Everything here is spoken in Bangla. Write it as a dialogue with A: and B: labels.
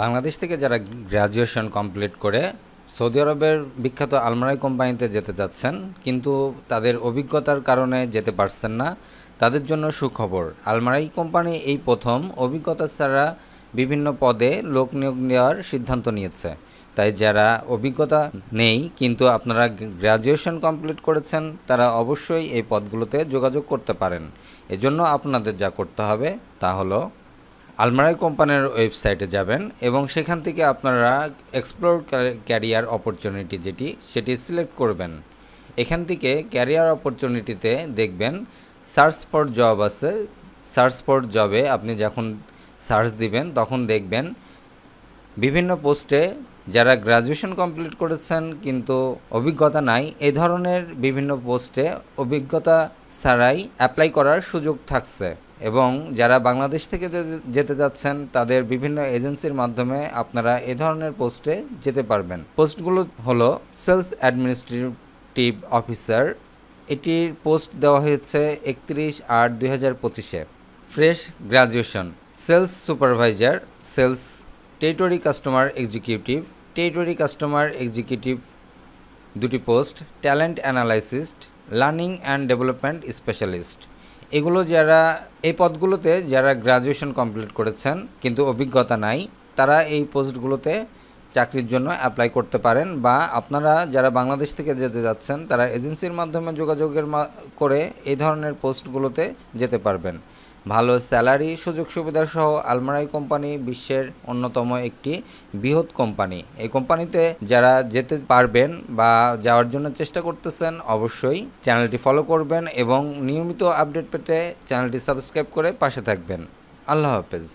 A: বাংলাদেশ থেকে যারা গ্র্যাজুয়েশন কমপ্লিট করে সৌদি আরবের বিখ্যাত আলমারাই কোম্পানিতে যেতে যাচ্ছেন কিন্তু তাদের অভিজ্ঞতার কারণে যেতে পারছেন না, তাদের জন্য সুখবর। আলমারাই কোম্পানি এই প্রথম অভিজ্ঞতা ছাড়া বিভিন্ন পদে লোক নিয়োগ নেওয়ার সিদ্ধান্ত নিয়েছে। তাই যারা অভিজ্ঞতা নেই কিন্তু আপনারা গ্র্যাজুয়েশন কমপ্লিট করেছেন তারা অবশ্যই এই পদগুলোতে যোগাযোগ করতে পারেন। এজন্য আপনাদের যা করতে হবে তা হলো আলমারাই কোম্পানির ওয়েবসাইটে যাবেন এবং সেখান থেকে আপনারা এক্সপ্লোর ক্যারিয়ার অপরচুনিটি সেটি সিলেক্ট করবেন। এখান থেকে ক্যারিয়ার অপরচুনিটিতে দেখবেন সার্চ ফর জব আছে। সার্চ ফর জবে আপনি যখন সার্চ দিবেন তখন দেখবেন বিভিন্ন পোস্টে যারা গ্র্যাজুয়েশন কমপ্লিট করেছেন কিন্তু অভিজ্ঞতা নাই, এই ধরনের বিভিন্ন পোস্টে অভিজ্ঞতা ছাড়াই অ্যাপ্লাই করার সুযোগ থাকছে। এবং যারা বাংলাদেশ থেকে যেতে যাচ্ছেন তাদের বিভিন্ন এজেন্সির মাধ্যমে আপনারা এ ধরনের পোস্টে যেতে পারবেন। পোস্টগুলো হলো সেলস অ্যাডমিনিস্ট্রেটিভ অফিসার, এটির পোস্ট দেওয়া হয়েছে 31/8/2025-এ। Fresh graduation sales supervisor, sales territory customer executive, territory customer executive দুটি post, talent analyst, learning and development specialist. এগুলো এই পদগুলোতে যারা গ্র্যাজুয়েশন কমপ্লিট করেছেন কিন্তু অভিজ্ঞতা নাই তারা এই পোস্টগুলোতে চাকরির জন্য অ্যাপ্লাই করতে পারেন, বা আপনারা যারা বাংলাদেশ থেকে যেতে যাচ্ছেন তারা এজেন্সির মাধ্যমে যোগাযোগের করে এই ধরনের পোস্টগুলোতে যেতে পারবেন। ভালো স্যালারি, সুযোগ সুবিধা সহ আলমারাই কোম্পানি বিশ্বের অন্যতম একটি বৃহৎ কোম্পানি। এই কোম্পানিতে যারা যেতে পারবেন বা যাওয়ার জন্য চেষ্টা করতেছেন অবশ্যই চ্যানেলটি ফলো করবেন এবং নিয়মিত আপডেট পেতে চ্যানেলটি সাবস্ক্রাইব করে পাশে থাকবেন। আল্লাহ হাফেজ।